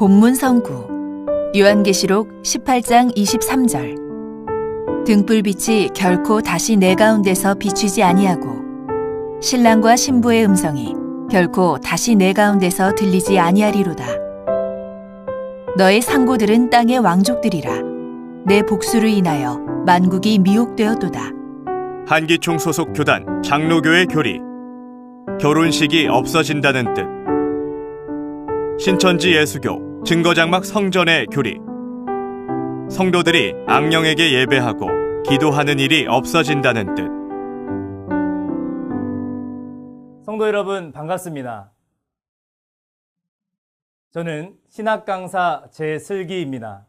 본문 성구 요한계시록 18장 23절 등불빛이 결코 다시 내 가운데서 비추지 아니하고 신랑과 신부의 음성이 결코 다시 내 가운데서 들리지 아니하리로다. 너의 상고들은 땅의 왕족들이라. 내 복수를 인하여 만국이 미혹되었도다. 한기총 소속 교단 장로교의 교리. 결혼식이 없어진다는 뜻. 신천지 예수교 증거장막 성전의 교리. 성도들이 악령에게 예배하고 기도하는 일이 없어진다는 뜻. 성도 여러분 반갑습니다. 저는 신학 강사 제슬기입니다.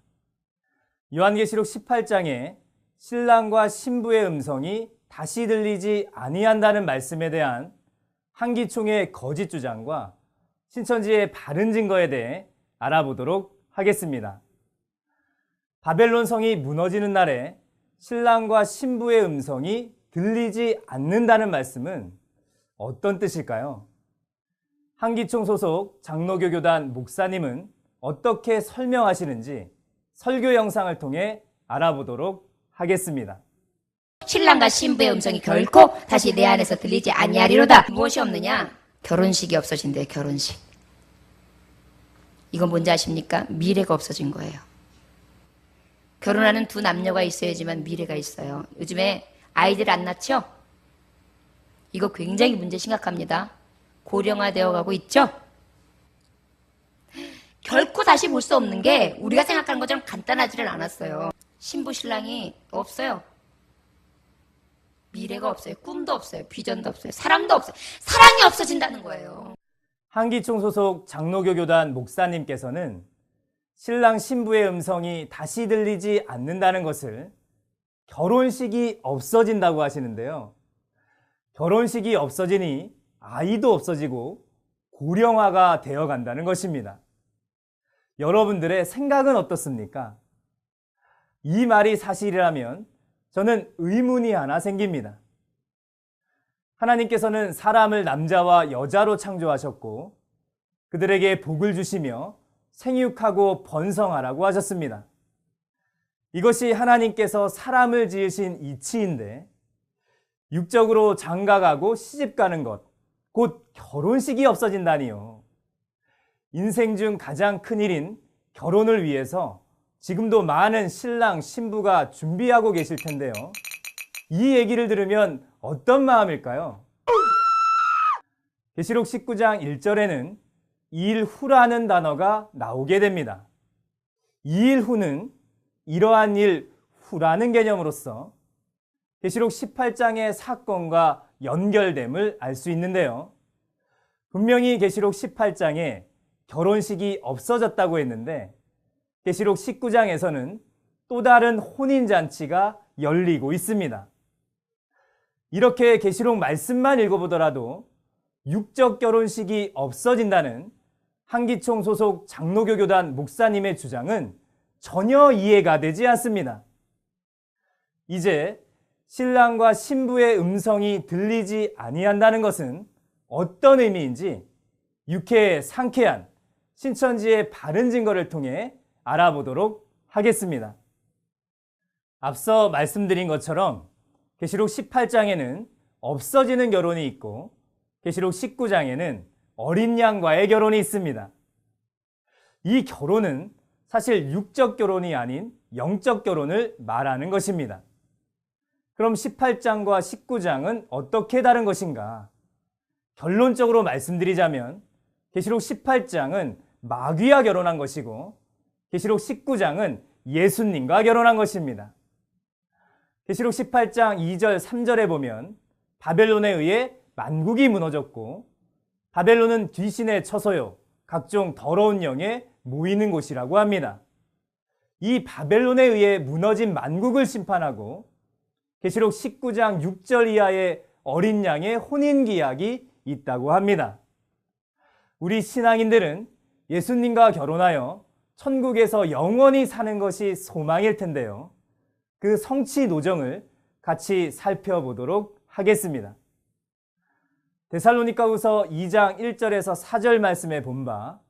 요한계시록 18장에 신랑과 신부의 음성이 다시 들리지 아니한다는 말씀에 대한 한기총의 거짓 주장과 신천지의 바른 증거에 대해 알아보도록 하겠습니다. 바벨론 성이 무너지는 날에 신랑과 신부의 음성이 들리지 않는다는 말씀은 어떤 뜻일까요? 한기총 소속 장로교 교단 목사님은 어떻게 설명하시는지 설교 영상을 통해 알아보도록 하겠습니다. 신랑과 신부의 음성이 결코 다시 내 안에서 들리지 아니하리로다. 무엇이 없느냐? 결혼식이 없어진대요. 결혼식. 이건 뭔지 아십니까? 미래가 없어진 거예요. 결혼하는 두 남녀가 있어야지만 미래가 있어요. 요즘에 아이들 안 낳죠? 이거 굉장히 문제 심각합니다. 고령화되어 가고 있죠? 결코 다시 볼 수 없는 게 우리가 생각하는 것처럼 간단하지는 않았어요. 신부 신랑이 없어요. 미래가 없어요. 꿈도 없어요. 비전도 없어요. 사랑도 없어요. 사랑이 없어진다는 거예요. 한기총 소속 장로교 교단 목사님께서는 신랑 신부의 음성이 다시 들리지 않는다는 것을 결혼식이 없어진다고 하시는데요. 결혼식이 없어지니 아이도 없어지고 고령화가 되어 간다는 것입니다. 여러분들의 생각은 어떻습니까? 이 말이 사실이라면 저는 의문이 하나 생깁니다. 하나님께서는 사람을 남자와 여자로 창조하셨고 그들에게 복을 주시며 생육하고 번성하라고 하셨습니다. 이것이 하나님께서 사람을 지으신 이치인데 육적으로 장가가고 시집가는 것, 곧 결혼식이 없어진다니요. 인생 중 가장 큰 일인 결혼을 위해서 지금도 많은 신랑, 신부가 준비하고 계실 텐데요. 이 얘기를 들으면 어떤 마음일까요? 계시록 19장 1절에는 이일 후라는 단어가 나오게 됩니다. 이일 후는 이러한 일 후라는 개념으로서 계시록 18장의 사건과 연결됨을 알 수 있는데요. 분명히 계시록 18장에 결혼식이 없어졌다고 했는데 계시록 19장에서는 또 다른 혼인잔치가 열리고 있습니다. 이렇게 계시록 말씀만 읽어보더라도 육적 결혼식이 없어진다는 한기총 소속 장로교 교단 목사님의 주장은 전혀 이해가 되지 않습니다. 이제 신랑과 신부의 음성이 들리지 아니한다는 것은 어떤 의미인지 유쾌 상쾌한 신천지의 바른 증거를 통해 알아보도록 하겠습니다. 앞서 말씀드린 것처럼 계시록 18장에는 없어지는 결혼이 있고 계시록 19장에는 어린 양과의 결혼이 있습니다. 이 결혼은 사실 육적 결혼이 아닌 영적 결혼을 말하는 것입니다. 그럼 18장과 19장은 어떻게 다른 것인가? 결론적으로 말씀드리자면 계시록 18장은 마귀와 결혼한 것이고 계시록 19장은 예수님과 결혼한 것입니다. 계시록 18장 2절 3절에 보면 바벨론에 의해 만국이 무너졌고 바벨론은 귀신의 처소요 각종 더러운 영에 모이는 곳이라고 합니다. 이 바벨론에 의해 무너진 만국을 심판하고 계시록 19장 6절 이하의 어린 양의 혼인기약이 있다고 합니다. 우리 신앙인들은 예수님과 결혼하여 천국에서 영원히 사는 것이 소망일 텐데요. 그 성취 노정을 같이 살펴보도록 하겠습니다. 데살로니가후서 2장 1절에서 4절 말씀에 본 바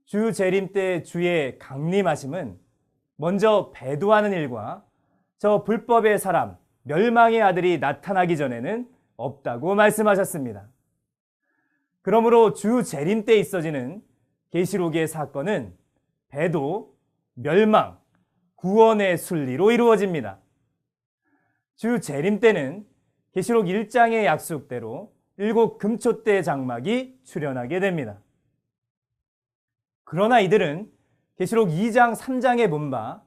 주 재림 때 주의 강림하심은 먼저 배도하는 일과 저 불법의 사람, 멸망의 아들이 나타나기 전에는 없다고 말씀하셨습니다. 그러므로 주 재림 때 있어지는 계시록의 사건은 배도, 멸망, 구원의 순리로 이루어집니다. 주 재림 때는 계시록 1장의 약속대로 7 금초대 장막이 출현하게 됩니다. 그러나 이들은 계시록 2장, 3장에 본 바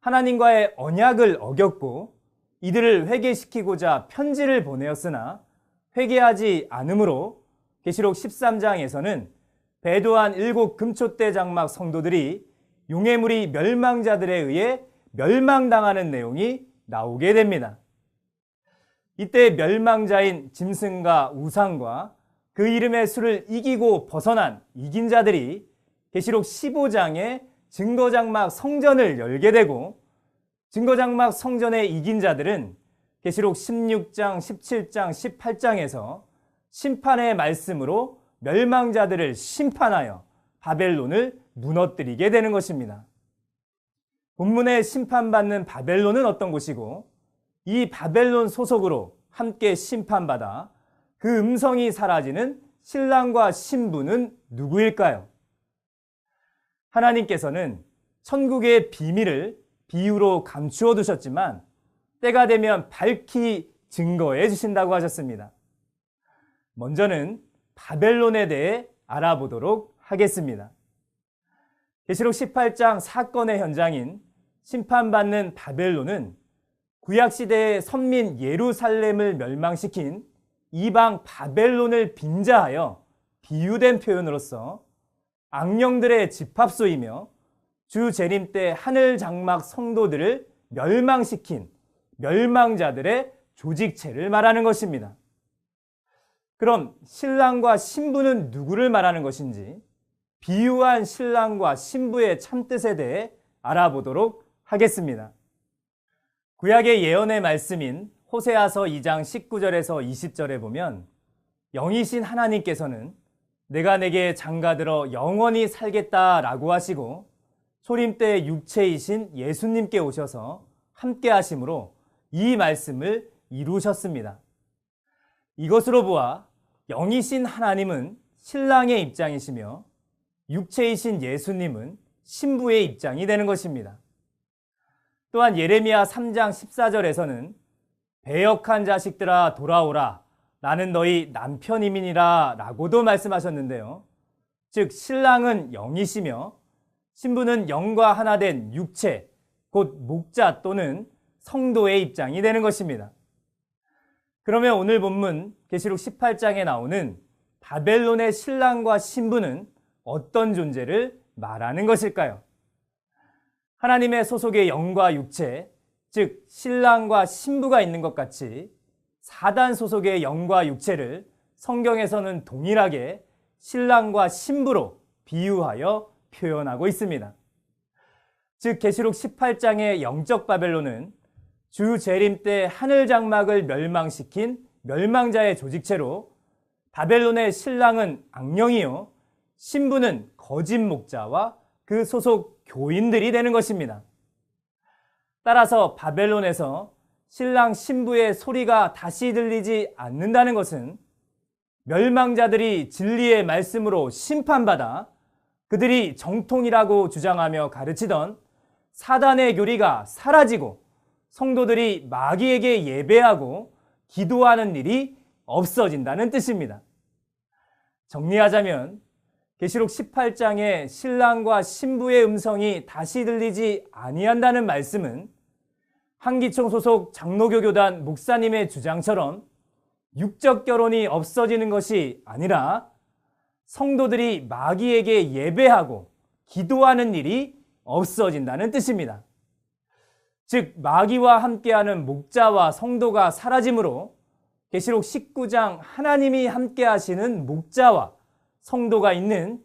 하나님과의 언약을 어겼고 이들을 회개시키고자 편지를 보내었으나 회개하지 않으므로 계시록 13장에서는 배도한 7 금초대 장막 성도들이 용해무리 멸망자들에 의해 멸망당하는 내용이 나오게 됩니다. 이때 멸망자인 짐승과 우상과 그 이름의 수를 이기고 벗어난 이긴 자들이 계시록 15장에 증거장막 성전을 열게 되고 증거장막 성전에 이긴 자들은 계시록 16장, 17장, 18장에서 심판의 말씀으로 멸망자들을 심판하여 바벨론을 무너뜨리게 되는 것입니다. 본문에 심판받는 바벨론은 어떤 곳이고 이 바벨론 소속으로 함께 심판받아 그 음성이 사라지는 신랑과 신부는 누구일까요? 하나님께서는 천국의 비밀을 비유로 감추어 두셨지만 때가 되면 밝히 증거해 주신다고 하셨습니다. 먼저는 바벨론에 대해 알아보도록 하겠습니다. 계시록 18장 사건의 현장인 심판받는 바벨론은 구약시대의 선민 예루살렘을 멸망시킨 이방 바벨론을 빈자하여 비유된 표현으로서 악령들의 집합소이며 주 재림 때 하늘 장막 성도들을 멸망시킨 멸망자들의 조직체를 말하는 것입니다. 그럼 신랑과 신부는 누구를 말하는 것인지 비유한 신랑과 신부의 참뜻에 대해 알아보도록 하겠습니다. 구약의 예언의 말씀인 호세아서 2장 19절에서 20절에 보면 영이신 하나님께서는 내가 내게 장가들어 영원히 살겠다라고 하시고 초림 때 육체이신 예수님께 오셔서 함께 하심으로 이 말씀을 이루셨습니다. 이것으로 보아 영이신 하나님은 신랑의 입장이시며 육체이신 예수님은 신부의 입장이 되는 것입니다. 또한 예레미야 3장 14절에서는 배역한 자식들아 돌아오라 나는 너희 남편임이니라 라고도 말씀하셨는데요. 즉 신랑은 영이시며 신부는 영과 하나 된 육체, 곧 목자 또는 성도의 입장이 되는 것입니다. 그러면 오늘 본문 계시록 18장에 나오는 바벨론의 신랑과 신부는 어떤 존재를 말하는 것일까요? 하나님의 소속의 영과 육체, 즉 신랑과 신부가 있는 것 같이 사단 소속의 영과 육체를 성경에서는 동일하게 신랑과 신부로 비유하여 표현하고 있습니다. 즉 계시록 18장의 영적 바벨론은 주 재림 때 하늘 장막을 멸망시킨 멸망자의 조직체로 바벨론의 신랑은 악령이요 신부는 거짓 목자와 그 소속 교인들이 되는 것입니다. 따라서 바벨론에서 신랑 신부의 소리가 다시 들리지 않는다는 것은 멸망자들이 진리의 말씀으로 심판받아 그들이 정통이라고 주장하며 가르치던 사단의 교리가 사라지고 성도들이 마귀에게 예배하고 기도하는 일이 없어진다는 뜻입니다. 정리하자면 계시록 18장에 신랑과 신부의 음성이 다시 들리지 아니한다는 말씀은 한기총 소속 장로교 교단 목사님의 주장처럼 육적 결혼이 없어지는 것이 아니라 성도들이 마귀에게 예배하고 기도하는 일이 없어진다는 뜻입니다. 즉 마귀와 함께하는 목자와 성도가 사라지므로 계시록 19장 하나님이 함께하시는 목자와 성도가 있는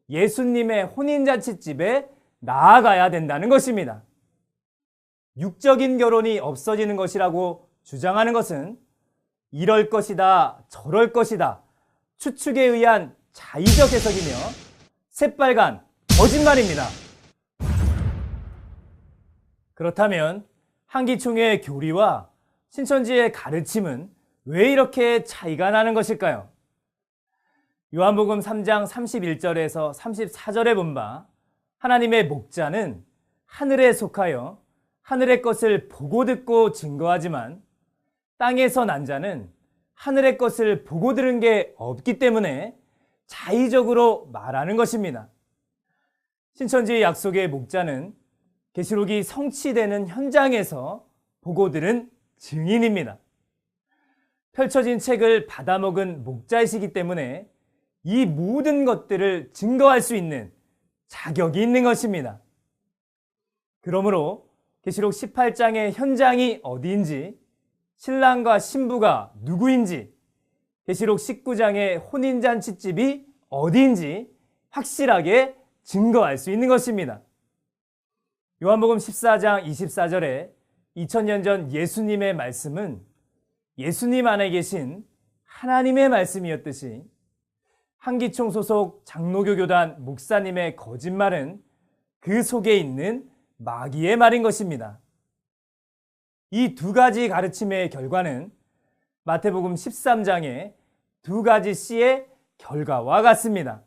예수님의 혼인잔치집에 나아가야 된다는 것입니다. 육적인 결혼이 없어지는 것이라고 주장하는 것은 이럴 것이다 저럴 것이다 추측에 의한 자의적 해석이며 새빨간 거짓말입니다. 그렇다면 한기총의 교리와 신천지의 가르침은 왜 이렇게 차이가 나는 것일까요? 요한복음 3장 31절에서 34절에 본 바 하나님의 목자는 하늘에 속하여 하늘의 것을 보고 듣고 증거하지만 땅에서 난 자는 하늘의 것을 보고 들은 게 없기 때문에 자의적으로 말하는 것입니다. 신천지의 약속의 목자는 계시록이 성취되는 현장에서 보고 들은 증인입니다. 펼쳐진 책을 받아먹은 목자이시기 때문에 이 모든 것들을 증거할 수 있는 자격이 있는 것입니다. 그러므로 계시록 18장의 현장이 어디인지, 신랑과 신부가 누구인지, 계시록 19장의 혼인잔치집이 어디인지 확실하게 증거할 수 있는 것입니다. 요한복음 14장 24절에 2000년 전 예수님의 말씀은 예수님 안에 계신 하나님의 말씀이었듯이 한기총 소속 장로교 교단 목사님의 거짓말은 그 속에 있는 마귀의 말인 것입니다. 이 두 가지 가르침의 결과는 마태복음 13장의 두 가지 씨의 결과와 같습니다.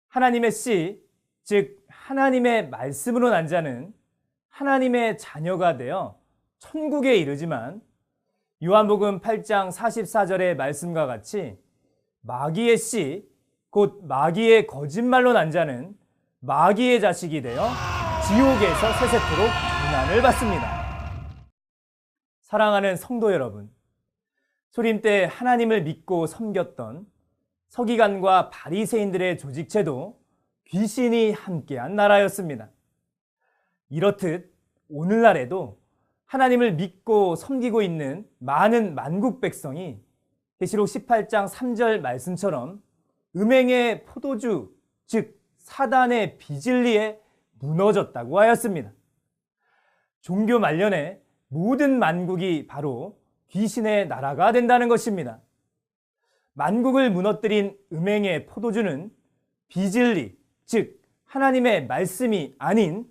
하나님의 씨, 즉 하나님의 말씀으로 난 자는 하나님의 자녀가 되어 천국에 이르지만 요한복음 8장 44절의 말씀과 같이 마귀의 씨, 곧 마귀의 거짓말로 난 자는 마귀의 자식이 되어 지옥에서 세세토록 고난을 받습니다. 사랑하는 성도 여러분, 초림 때 하나님을 믿고 섬겼던 서기관과 바리새인들의 조직체도 귀신이 함께한 나라였습니다. 이렇듯 오늘날에도 하나님을 믿고 섬기고 있는 많은 만국 백성이 계시록 18장 3절 말씀처럼 음행의 포도주, 즉 사단의 비진리에 무너졌다고 하였습니다. 종교 말년에 모든 만국이 바로 귀신의 나라가 된다는 것입니다. 만국을 무너뜨린 음행의 포도주는 비진리, 즉 하나님의 말씀이 아닌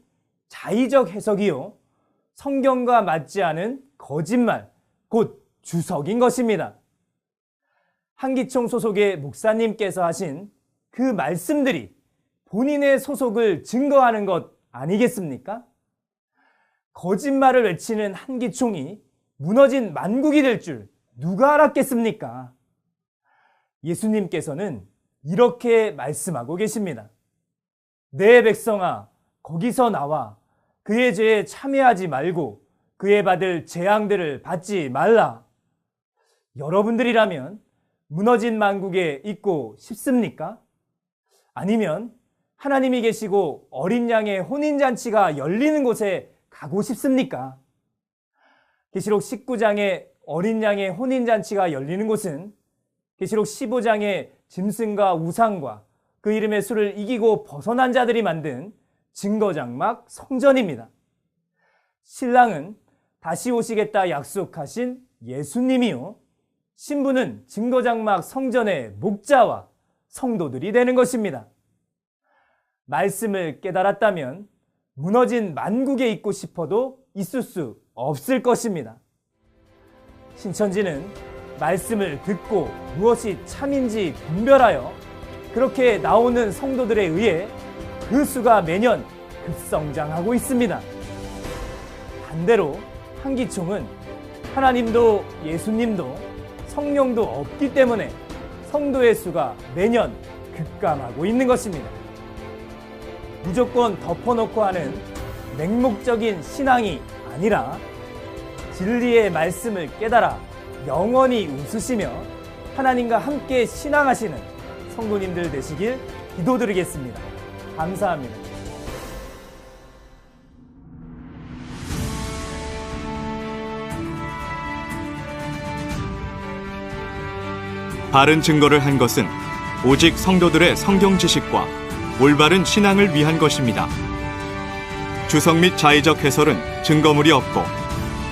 자의적 해석이요 성경과 맞지 않은 거짓말, 곧 주석인 것입니다. 한기총 소속의 목사님께서 하신 그 말씀들이 본인의 소속을 증거하는 것 아니겠습니까? 거짓말을 외치는 한기총이 무너진 만국이 될 줄 누가 알았겠습니까? 예수님께서는 이렇게 말씀하고 계십니다. 내 백성아, 거기서 나와 그의 죄에 참여하지 말고 그에 받을 재앙들을 받지 말라. 여러분들이라면 무너진 만국에 있고 싶습니까? 아니면 하나님이 계시고 어린 양의 혼인잔치가 열리는 곳에 가고 싶습니까? 계시록 19장의 어린 양의 혼인잔치가 열리는 곳은 계시록 15장의 짐승과 우상과 그 이름의 수를 이기고 벗어난 자들이 만든 증거장막 성전입니다. 신랑은 다시 오시겠다 약속하신 예수님이요, 신부는 증거장막 성전의 목자와 성도들이 되는 것입니다. 말씀을 깨달았다면 무너진 만국에 있고 싶어도 있을 수 없을 것입니다. 신천지는 말씀을 듣고 무엇이 참인지 분별하여 그렇게 나오는 성도들에 의해 그 수가 매년 급성장하고 있습니다. 반대로 한기총은 하나님도 예수님도 성령도 없기 때문에 성도의 수가 매년 급감하고 있는 것입니다. 무조건 덮어놓고 하는 맹목적인 신앙이 아니라 진리의 말씀을 깨달아 영원히 웃으시며 하나님과 함께 신앙하시는 성도님들 되시길 기도드리겠습니다. 감사합니다. 바른 증거를 한 것은 오직 성도들의 성경 지식과 올바른 신앙을 위한 것입니다. 주석 및 자의적 해설은 증거물이 없고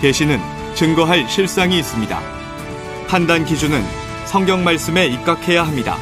계시는 증거할 실상이 있습니다. 판단 기준은 성경 말씀에 입각해야 합니다.